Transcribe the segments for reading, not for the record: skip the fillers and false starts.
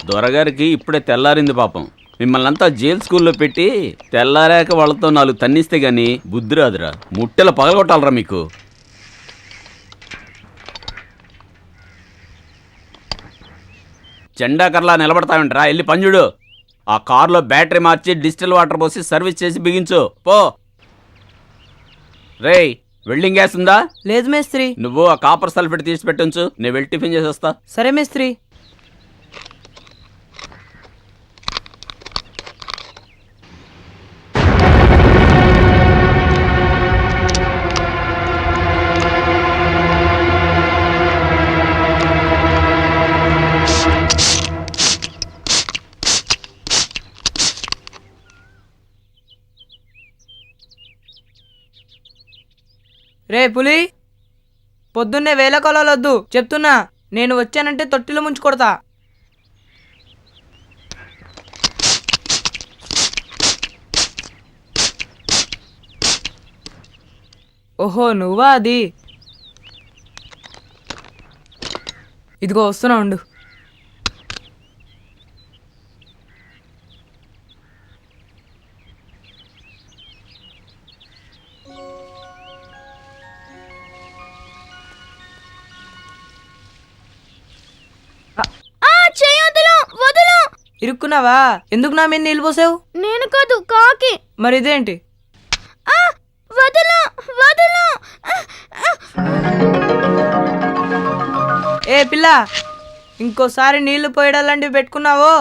దొరగారికి ఇప్పుడే తెల్లారింది పాపం. మిమ్మల్ని అంతా జైలు స్కూల్లో పెట్టి తెల్లారాక వాళ్ళతో 4 తన్నిస్తే గాని బుద్ధి రాదురా. ముట్టెల పగలగొట్టాలరా మీకు. చెండాకర్లా నిలబడతావేంట్రా? వెళ్ళి పంజుడు. ఆ కారులో బ్యాటరీ మార్చి డిజిటల్ వాటర్ పోసి సర్వీస్ చేసి బిగించు పో. రేయ్, వెల్డింగ్ గ్యాస్ ఉందా? లేదు మేస్త్రి. నువ్వు ఆ కాపర్ సల్ఫేట్ తీసి పెట్టించు, నేను వెళ్ళి టిఫిన్ చేసి వస్తా. సరే మేస్త్రి. రే పులి, పొద్దున్నే వేల కొలవద్దు చెప్తున్నా. నేను వచ్చానంటే తొట్టిలో ముంచి కొడతా. ఓహో నువ్వా అది? ఇదిగో వస్తున్నా ఉండు. ఇరుక్కున్నావా? ఎందుకు నా మీద నీళ్ళు పోసావు? నేను కాదు, కాకి. మరి ఇదేంటి? ఏ పిల్ల, ఇంకోసారి నీళ్లు పోయడాలంటివి పెట్టుకున్నావో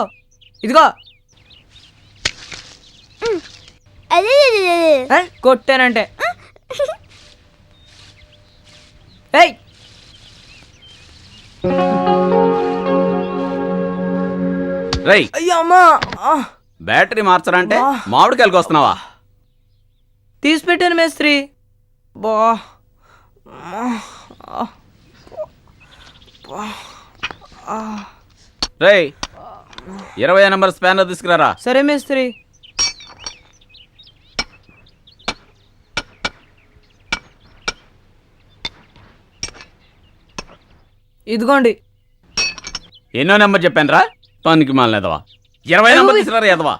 ఇదిగో కొట్టానంటే. ఏయ్, రై, అయ్యమ్మా, బ్యాటరీ మార్చరంటే మామిడికాయలకు వస్తున్నావా? తీసి పెట్టాను మేస్త్రి. బా రై, 20 నంబర్ స్పానర్ తీసుకురారా. సరే మేస్త్రి. ఇదిగోండి. ఎన్నో నెంబర్ చెప్పాను రా, పనికి మాలిన ఎదవా. 20 నంబర్ తీసుకురా ఎదవా.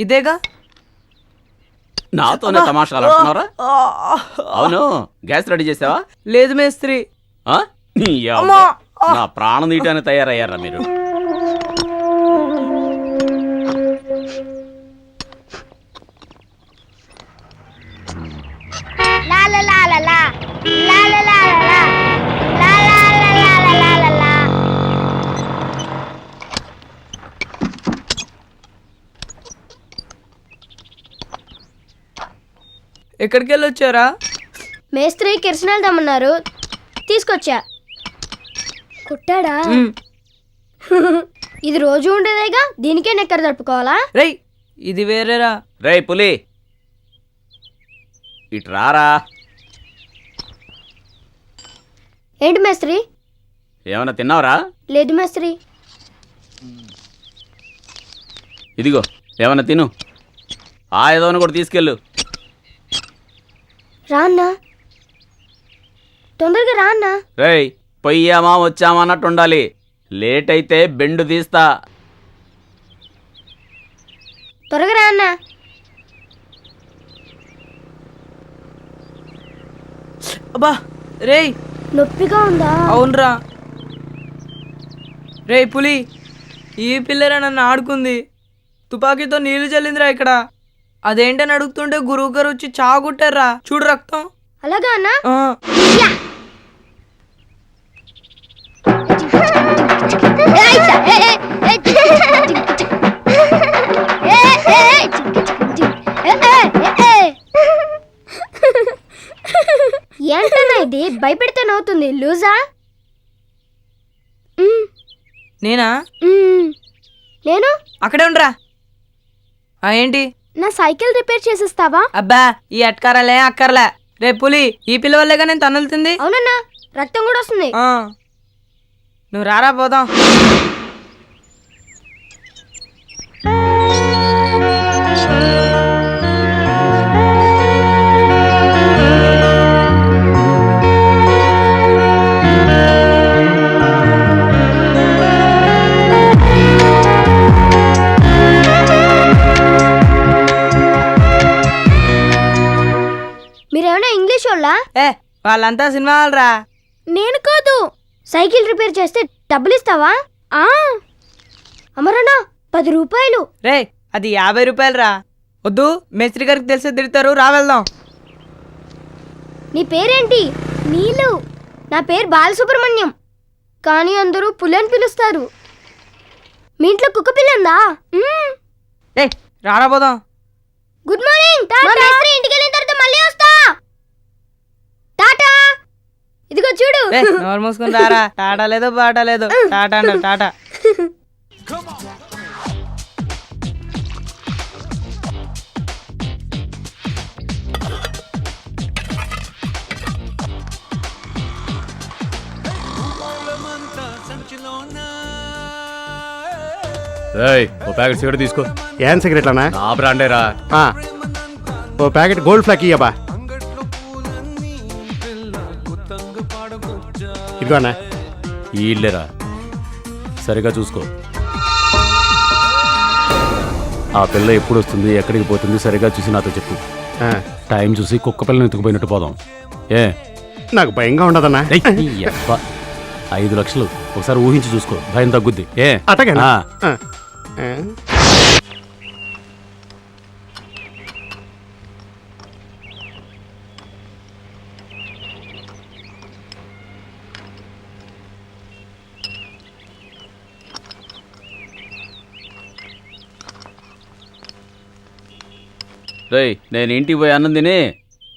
ఇదేగా. నాతోనే తమాషాలు ఆడుతున్నారా? అవును, గ్యాస్ రెడీ చేసావా? లేదు మేస్త్రి. నీ అవ్వ, నా ప్రాణం తీయటానికి తయారయ్యారా మీరు? ఎక్కడికి వెళ్ళొచ్చారా? మేస్త్రి కిరసనాలు దమ్మన్నారు, తీసుకొచ్చా. కుట్టాడా? ఇది రోజు ఉండేదేగా, దీనికే నెక్కర తడుపుకోవాలా? రై, ఇది వేరేరా. రేయ్ పులి, ఇటు రారా. ఏంటి మేస్త్రి? ఏమన్నా తిన్నావురా? లేదు మేస్త్రి. ఇదిగో ఏమన్నా తిను. ఆ ఏదోని కూడా తీసుకెళ్ళు. రాన్నా, తొందరగా రాన్నా. రేయ్, పొయ్యామా వచ్చామా అన్నట్టు ఉండాలి. లేట్ అయితే బెండు తీస్తా. త్వరగా రాన్నా. అబ్బా రేయ్, నొప్పిగా ఉందా? అవునరా. రేయ్ పులి, ఈ పిల్లరా నన్ను ఆడుకుంది. తుపాకీతో నీళ్లు చల్లిందిరా ఇక్కడ. అదేంటని అడుగుతుంటే గురువు గారు వచ్చి చాగుట్టారా. చూడు రక్తం. అలాగా అన్నా? ఏంటన్నా ఇది? భయపెడితే నవ్వుతుంది. లూజా? నేనా? నేను అక్కడే ఉండరా. ఏంటి? నా సైకిల్ రిపేర్ చేసిస్తావా? అబ్బా, ఈ అట్కారాలే అక్కర్లే. రే పులి, ఈ పిల్ల వల్లేగా నేను తన్నులుతుంది. అవునన్నా, రక్తం కూడా వస్తుంది. నువ్వు రారా పోదాం. వాళ్ళ ఏ వాళ్ళంతా సినిమా వాళ్ళరా. నేను కాదు. సైకిల్ రిపేర్ చేస్తే డబ్బులు ఇస్తావా? అమరన్నా 10 రూపాయలు. రే అది 50 రూపాయలు రా. వద్దు, మేస్త్రి గారికి తెలిసి తిడతారు, రా వెళ్దాం. నీ పేరేంటి? నీలు. నా పేరు బాలసుబ్రహ్మణ్యం, కానీ అందరూ పులి అని పిలుస్తారు. మీ ఇంట్లో కుక్క పిల్ల ఉందా? ఏ రారా పోదాం. Good morning. మా మేస్త్రి ఇంటికి వెళ్ళిన తర్వాత మళ్ళీ వస్తా. టాటా. ఇదిగో చూడు. ఏ నోరు మూసుకుని రారా. టాటా లేదు బాటా లేదు. టాటా అంట టాటా. ఓ ప్యాకెట్ సిగరెట్ తీసుకో. ఏం సిగరెట్ అన్నా? నా బ్రాండేరా. ఓ ప్యాకెట్ గోల్డ్ ఫ్లాక్ ఇయ్యబా. ఇదిగో అన్నా. ఈ ఇల్లేరా, సరిగా చూసుకో. ఆ పిల్ల ఎప్పుడు వస్తుంది, ఎక్కడికి పోతుంది సరిగా చూసి నాతో చెప్పు. టైం చూసి కుక్క పిల్లని ఎత్తుకుపోయినట్టు పోదాం. ఏ నాకు భయంగా ఉండదన్నా. 5 లక్షలు ఒకసారి ఊహించి చూసుకో, భయం తగ్గుద్ది. ఏ అటగనా? రేయ్ నేను ఇంటికి పోయి అన్నం తిని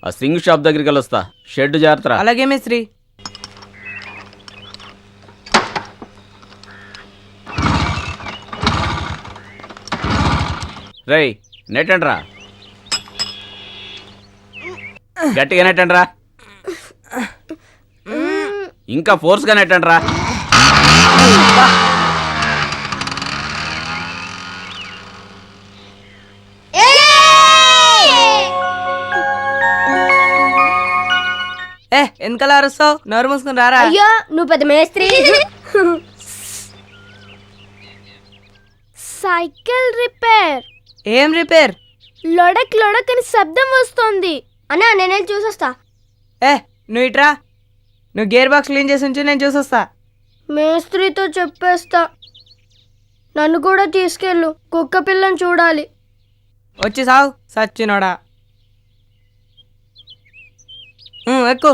ఆ సింగ్ షాప్ దగ్గరికి వెళ్ళొస్తా. షెడ్ జాగ్రత్త. అలాగే మేస్త్రి. రేయ్ నెట్టండ్రా, గట్టిగా నెట్టండ్రా, ఇంకా ఫోర్స్గా నెట్టండ్రా. ఏ ఎందుకలా అరుస్తావు? నోరు మూసుకుని రారా. అయ్యో నువ్వు పెద్ద మేస్త్రి. Cycle repair. ఏం రిపేర్? లొడక్ లొడక్ అని శబ్దం వస్తోంది. అన్నా నేను వెళ్ళి చూసొస్తా. ఏ నువ్వు ఇట్రా, నువ్వు గేర్ బాక్స్ క్లీన్ చేసి ఉంచు, నేను చూసొస్తా. మేస్త్రితో చెప్పేస్తా. నన్ను కూడా తీసుకెళ్ళు, కుక్క పిల్లని చూడాలి. వచ్చి సావు సచ్చినోడా. ఎక్కు.